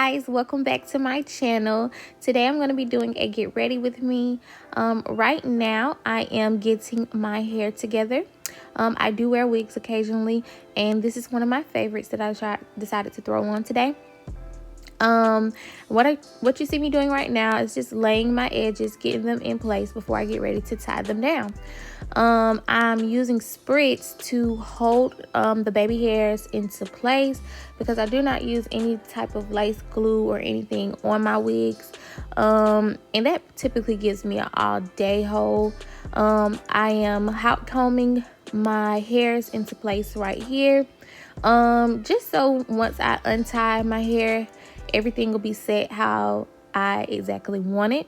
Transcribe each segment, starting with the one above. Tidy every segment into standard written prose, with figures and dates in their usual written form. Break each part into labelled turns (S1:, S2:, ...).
S1: guys, welcome back to my channel. Today I'm going to be doing a get ready with me. Right now I am getting my hair together. I do wear wigs occasionally, and this is one of my favorites that I decided to throw on today. What you see me doing right now is just laying my edges, getting them in place before I get ready to tie them down. I'm using spritz to hold the baby hairs into place because I do not use any type of lace glue or anything on my wigs, and that typically gives me an all-day hold. I am hot combing my hairs into place right here, just so once I untie my hair, everything will be set how I exactly want it.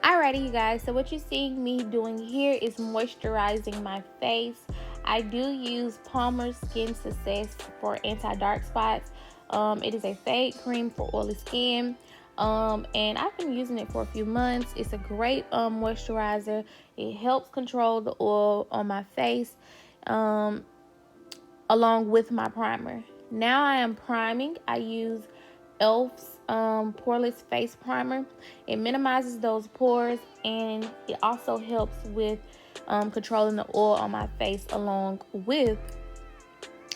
S1: Alrighty, you guys, so what you're seeing me doing here is moisturizing my face. I do use Palmer's Skin Success for anti-dark spots. It is a fade cream for oily skin, and I've been using it for a few months. It's a great moisturizer. It helps control the oil on my face, along with my primer. Now I am priming. I use Elf's Poreless face primer. It minimizes those pores, and it also helps with controlling the oil on my face along with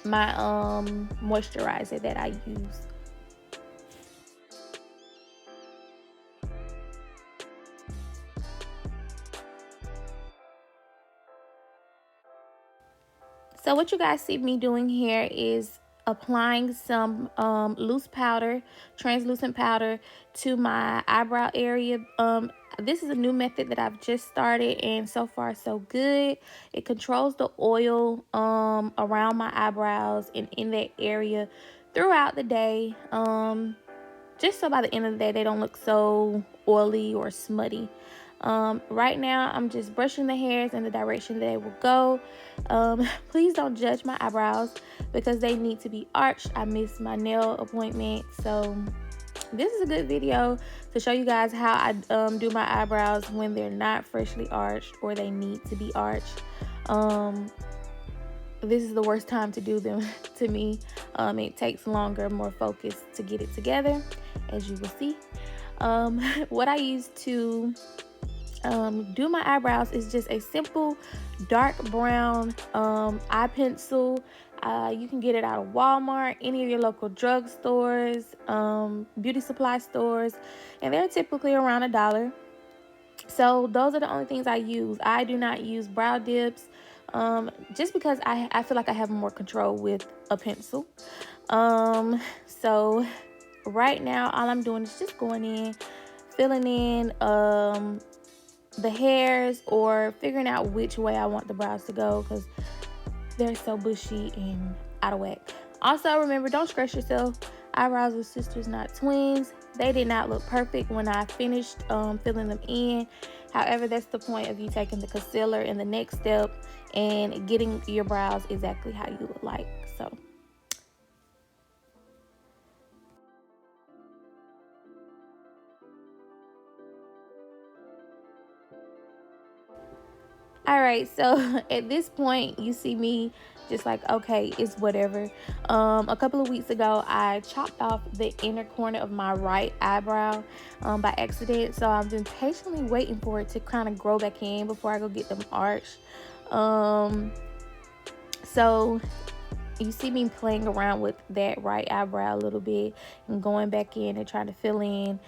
S1: my moisturizer that I use. So what you guys see me doing here is applying some loose powder, translucent powder, to my eyebrow area. This is a new method that I've just started, and so far so good. It controls the oil around my eyebrows and in that area throughout the day, just so by the end of the day they don't look so oily or smutty. Right now I'm just brushing the hairs in the direction they will go. Please don't judge my eyebrows because they need to be arched. I missed my nail appointment, so this is a good video to show you guys how I do my eyebrows when they're not freshly arched or they need to be arched. This is the worst time to do them to me. It takes longer, more focus to get it together, as you will see. What I use to do my eyebrows is just a simple dark brown eye pencil. You can get it out of Walmart, any of your local drugstores, beauty supply stores, and they're typically around $1. So those are the only things I use. I do not use brow dips, just because I feel like I have more control with a pencil. So right now all I'm doing is just going in, filling in the hairs, or figuring out which way I want the brows to go because they're so bushy and out of whack. Also, remember, don't stress yourself. Eyebrows are sisters, not twins. They did not look perfect when I finished filling them in. However, that's the point of you taking the concealer in the next step and getting your brows exactly how you would like. So alright, so at this point you see me just like, okay, it's whatever. A couple of weeks ago I chopped off the inner corner of my right eyebrow by accident, so I've been patiently waiting for it to kind of grow back in before I go get them arched. So you see me playing around with that right eyebrow a little bit and going back in and trying to fill in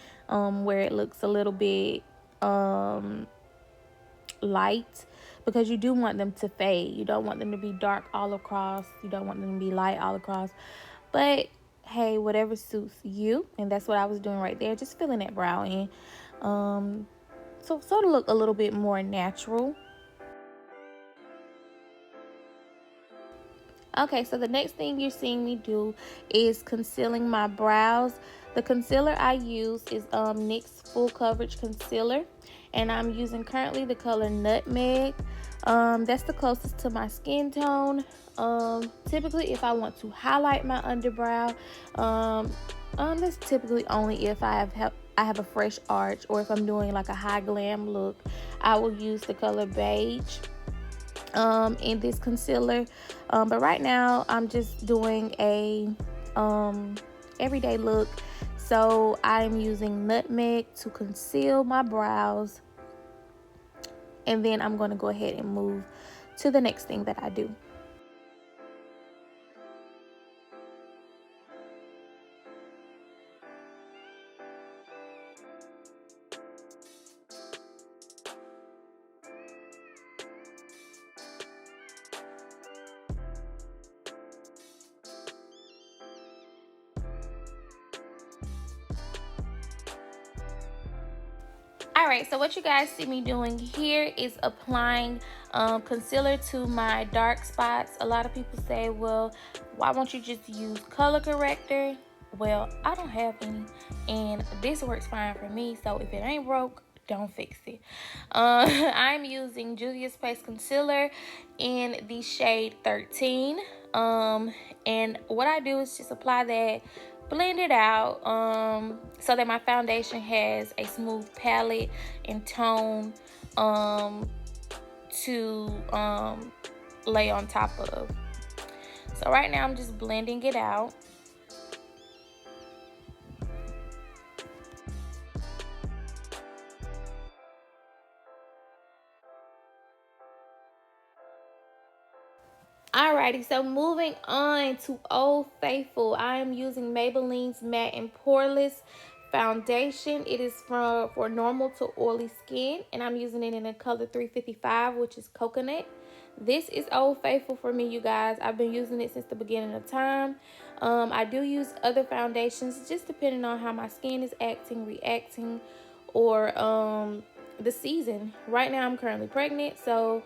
S1: where it looks a little bit light, because you do want them to fade. You don't want them to be dark all across. You don't want them to be light all across. But hey, whatever suits you. And that's what I was doing right there, just filling that brow in, so to look a little bit more natural. Okay, so the next thing you're seeing me do is concealing my brows. The concealer I use is NYX Full Coverage Concealer, and I'm using currently the color Nutmeg. That's the closest to my skin tone. Typically, if I want to highlight my underbrow, that's typically only if I have a fresh arch, or if I'm doing like a high glam look, I will use the color Beige in this concealer. But right now I'm just doing a everyday look, so I'm using Nutmeg to conceal my brows, and then I'm going to go ahead and move to the next thing that I do. Alright, so what you guys see me doing here is applying concealer to my dark spots. A lot of people say, well, why won't you just use color corrector? Well, I don't have any, and this works fine for me, so if it ain't broke, don't fix it. I'm using Juvias Paste Concealer in the shade 13. And what I do is just apply that, blend it out, so that my foundation has a smooth palette and tone to lay on top of. So right now I'm just blending it out. Alrighty, so moving on to Old Faithful. I am using Maybelline's Matte and Poreless foundation. It is for normal to oily skin, and I'm using it in the color 355, which is coconut. This is Old Faithful for me, you guys. I've been using it since the beginning of time. I do use other foundations, just depending on how my skin is reacting, or the season. Right now, I'm currently pregnant, so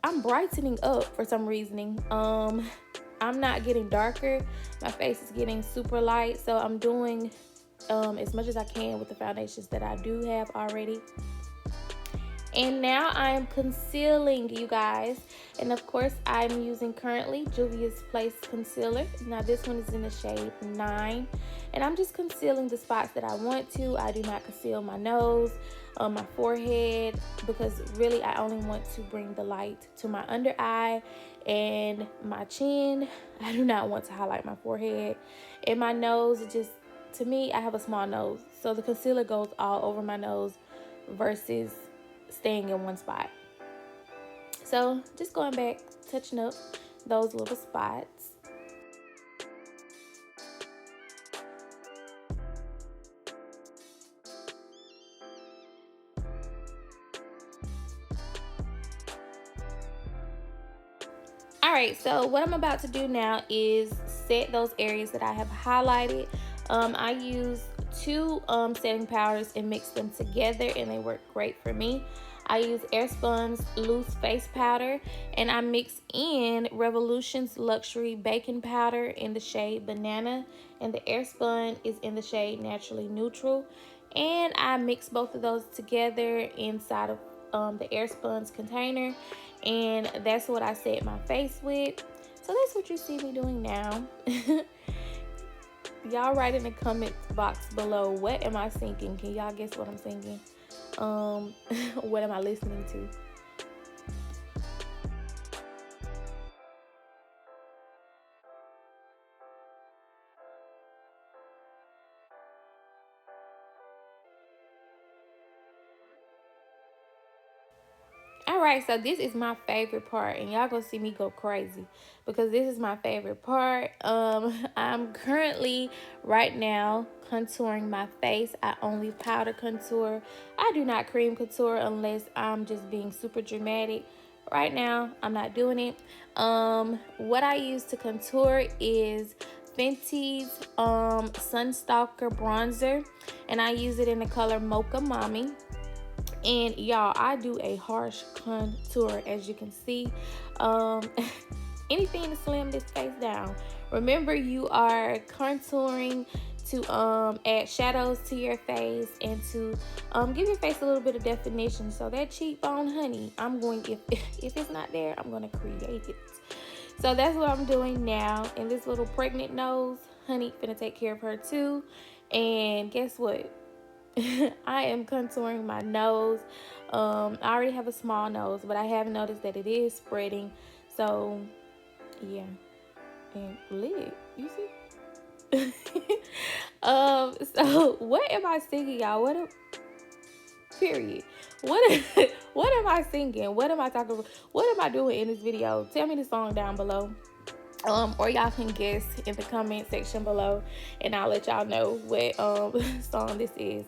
S1: I'm brightening up for some reason. I'm not getting darker. My face is getting super light, so I'm doing as much as I can with the foundations that I do have already. And now I'm concealing, you guys. And of course, I'm using currently Juvia's Place Concealer. Now this one is in the shade 9. And I'm just concealing the spots that I want to. I do not conceal my nose, my forehead, because really I only want to bring the light to my under eye and my chin. I do not want to highlight my forehead. And my nose, just, to me, I have a small nose, so the concealer goes all over my nose versus staying in one spot. So just going back, touching up those little spots. Alright, so what I'm about to do now is set those areas that I have highlighted. I use 2 setting powders and mix them together, and they work great for me. I use AirSpun's loose face powder, and I mix in Revolution's Luxury Baking Powder in the shade Banana, and the AirSpun is in the shade Naturally Neutral. And I mix both of those together inside of the AirSpun's container, and that's what I set my face with. So that's what you see me doing now. Y'all write in the comment box below, what am I thinking? Can y'all guess what I'm thinking? What am I listening to? Alright, so this is my favorite part, and y'all gonna see me go crazy because this is my favorite part. I'm currently right now contouring my face. I only powder contour. I do not cream contour unless I'm just being super dramatic. Right now, I'm not doing it. What I use to contour is Fenty's Stalk'r bronzer, and I use it in the color Mocha Mami. And y'all, I do a harsh contour, as you can see. anything to slim this face down. Remember, you are contouring to add shadows to your face and to give your face a little bit of definition. So that cheekbone, honey, I'm going, if it's not there, I'm going to create it. So that's what I'm doing now. And this little pregnant nose, honey, finna take care of her too. And guess what? I am contouring my nose. I already have a small nose, but I have noticed that it is spreading. So yeah, and lid, you see. So what am I singing, y'all? Period. What am I singing? What am I talking about? What am I doing in this video? Tell me the song down below. Or y'all can guess in the comment section below, and I'll let y'all know what song this is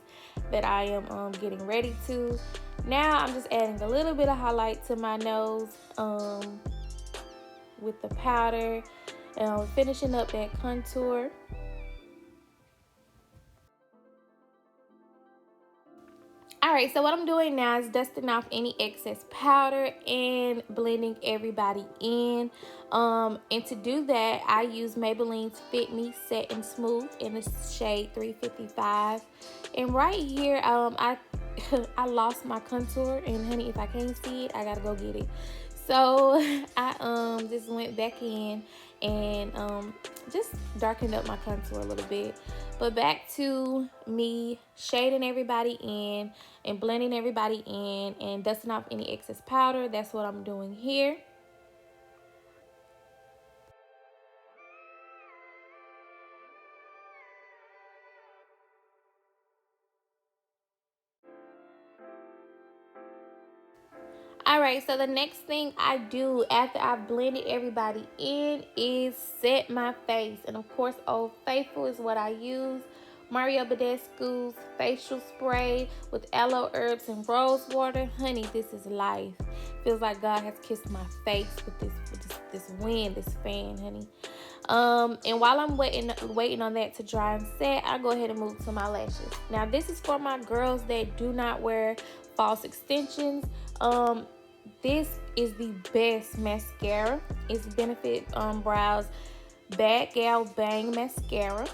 S1: that I am getting ready to. Now I'm just adding a little bit of highlight to my nose with the powder, and finishing up that contour. Alright, so what I'm doing now is dusting off any excess powder and blending everybody in. And to do that, I use Maybelline's Fit Me Set and Smooth in the shade 355. And right here, I lost my contour, and honey, if I can't see it, I gotta go get it. So I just went back in and just darkened up my contour a little bit. But back to me shading everybody in and blending everybody in and dusting off any excess powder. That's what I'm doing here. Alright, so the next thing I do after I've blended everybody in is set my face. And of course, Old Faithful is what I use. Mario Badescu's facial spray with aloe herbs and rosewater. Honey, this is life. Feels like God has kissed my face with this wind, this fan, honey. And while I'm waiting on that to dry and set, I go ahead and move to my lashes. Now, this is for my girls that do not wear false extensions. This is the best mascara. It's Benefit Brows Bad Gal Bang Mascara.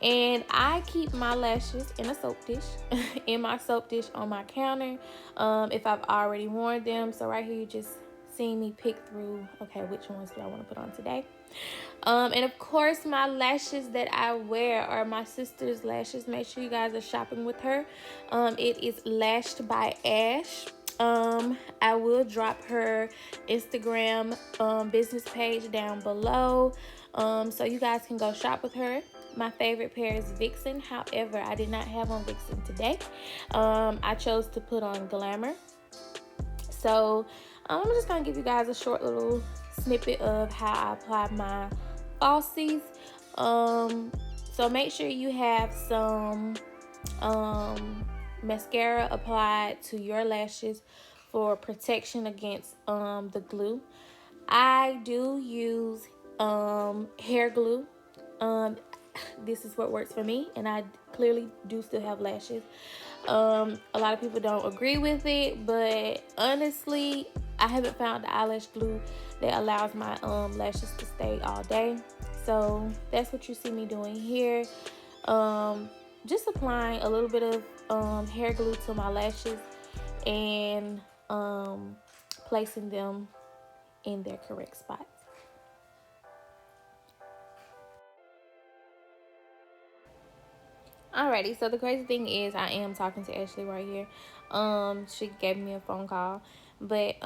S1: And I keep my lashes in a soap dish, in my soap dish on my counter, if I've already worn them. So right here, you just see me pick through, okay, which ones do I want to put on today? And of course, my lashes that I wear are my sister's lashes. Make sure you guys are shopping with her. It is Lashed by ASH. I will drop her Instagram business page down below, so you guys can go shop with her. My favorite pair is Vixen. However, I did not have on Vixen today. I chose to put on Glamour. So I'm just gonna give you guys a short little snippet of how I apply my falsies. So make sure you have some mascara applied to your lashes for protection against the glue. I do use hair glue. This is what works for me, and I clearly do still have lashes. A lot of people don't agree with it, but honestly, I haven't found the eyelash glue that allows my lashes to stay all day. So that's what you see me doing here. Just applying a little bit of hair glue to my lashes and placing them in their correct spots. Alrighty, so the crazy thing is I am talking to Ashley right here. She gave me a phone call. But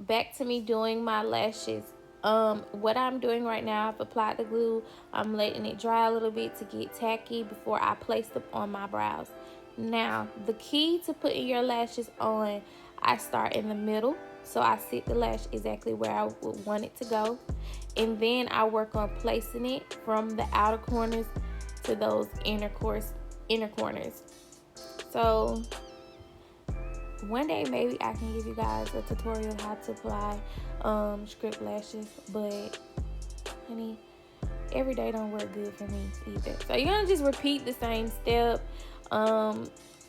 S1: back to me doing my lashes. What I'm doing right now, I've applied the glue. I'm letting it dry a little bit to get tacky before I place them on my brows. Now, the key to putting your lashes on, I start in the middle. So I sit the lash exactly where I would want it to go. And then I work on placing it from the outer corners to those inner corners. So one day maybe I can give you guys a tutorial how to apply script lashes, but honey, every day don't work good for me either. So you're gonna just repeat the same step.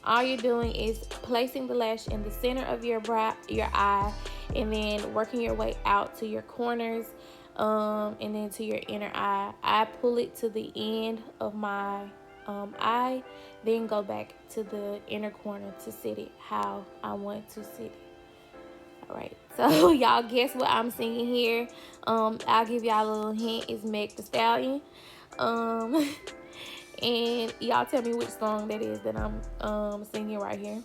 S1: all you're doing is placing the lash in the center of your eye, and then working your way out to your corners, and then to your inner eye. I pull it to the end of my eye, then go back to the inner corner to sit it how I want to sit it. All right, so y'all guess what I'm singing here. I'll give y'all a little hint. It's Meg Thee Stallion. And y'all tell me which song that is that I'm singing right here.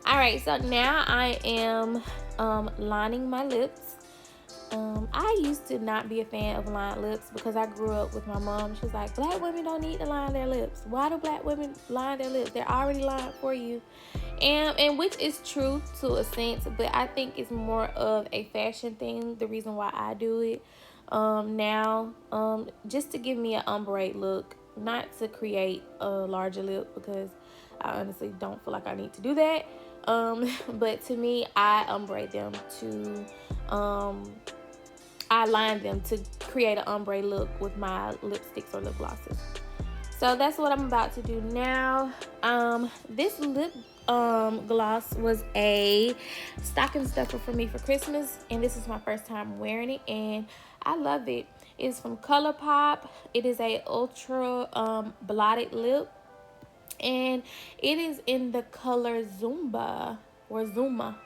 S1: All right, so now I am lining my lips. I used to not be a fan of lined lips because I grew up with my mom. She was like, black women don't need to line their lips. Why do black women line their lips? They're already lined for you. And which is true to a sense, but I think it's more of a fashion thing, the reason why I do it now, just to give me an ombre look, not to create a larger lip, because I honestly don't feel like I need to do that. But to me, I ombre them to I line them to create an ombre look with my lipsticks or lip glosses. So that's what I'm about to do now. This lip gloss was a stocking stuffer for me for Christmas, and this is my first time wearing it, and I love it. It's from ColourPop. It is a ultra blotted lip, and it is in the color Zuma or Zuma.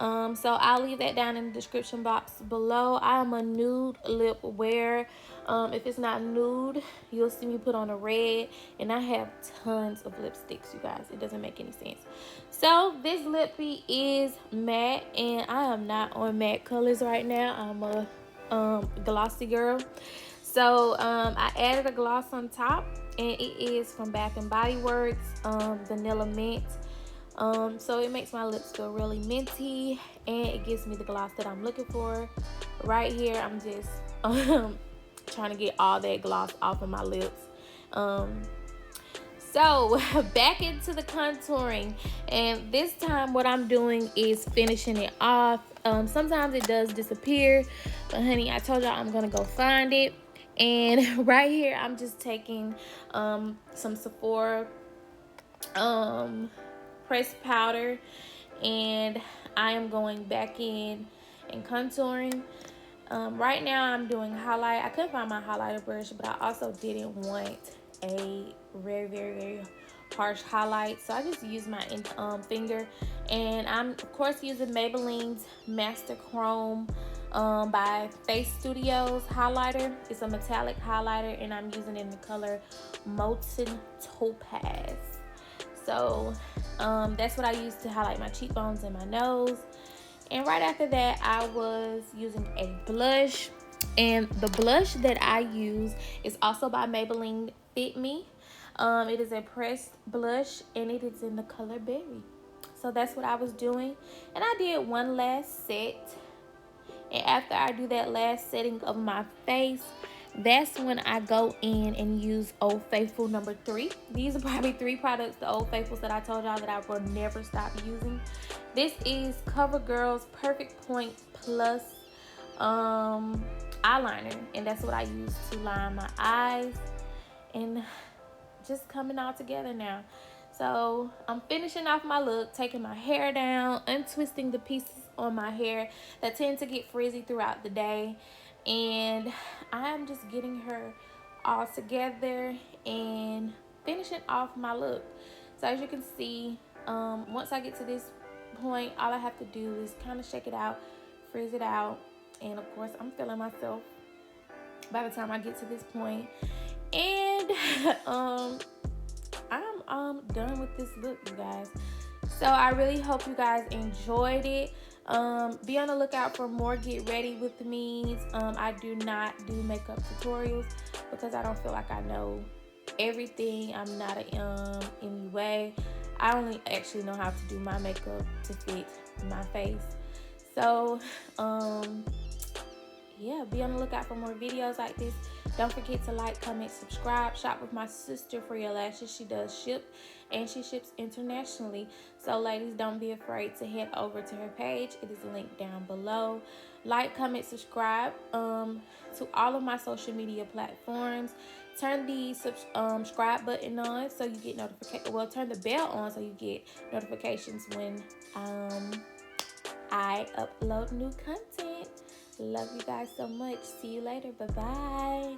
S1: So I'll leave that down in the description box below. I am a nude lip wearer. If it's not nude, you'll see me put on a red, and I have tons of lipsticks, you guys. It doesn't make any sense. So this lippy is matte, and I am not on matte colors right now. I'm a glossy girl. So I added a gloss on top, and it is from Bath and Body Works, Vanilla Mint. So it makes my lips feel really minty, and it gives me the gloss that I'm looking for. Right here, I'm just trying to get all that gloss off of my lips. So back into the contouring, and this time what I'm doing is finishing it off. Sometimes it does disappear, but honey, I told y'all I'm gonna go find it. And right here, I'm just taking some Sephora pressed powder, and I am going back in and contouring. Right now I'm doing highlight. I couldn't find my highlighter brush, but I also didn't want a very harsh highlight, so I just used my finger, and I'm of course using Maybelline's Master Chrome by Face Studios highlighter. It's a metallic highlighter, and I'm using it in the color Molten Topaz. So that's what I use to highlight my cheekbones and my nose. And right after that, I was using a blush. And the blush that I use is also by Maybelline Fit Me. It is a pressed blush, and it is in the color Berry. So that's what I was doing. And I did one last set. And after I do that last setting of my face, that's when I go in and use Old Faithful number 3. These are probably 3 products, the Old Faithfuls, that I told y'all that I will never stop using. This is Covergirl's Perfect Point Plus eyeliner, and that's what I use to line my eyes, and just coming all together now. So I'm finishing off my look, taking my hair down, untwisting the pieces on my hair that tend to get frizzy throughout the day, and I'm just getting her all together and finishing off my look. So as you can see, once I get to this point, all I have to do is kind of shake it out, frizz it out, and of course I'm feeling myself by the time I get to this point. And I'm done with this look, you guys. So I really hope you guys enjoyed it. Be on the lookout for more get ready with me's. I do not do makeup tutorials because I don't feel like I know everything. I'm not a MUA. I only actually know how to do my makeup to fit my face. So yeah, be on the lookout for more videos like this. Don't forget to like, comment, subscribe. Shop with my sister for your lashes. She does ship and she ships internationally. So ladies, don't be afraid to head over to her page. It is linked down below. Like, comment, subscribe to all of my social media platforms. Turn the subscribe button on so you get notifications. Well, turn the bell on so you get notifications when I upload new content. Love you guys so much. See you later. Bye-bye.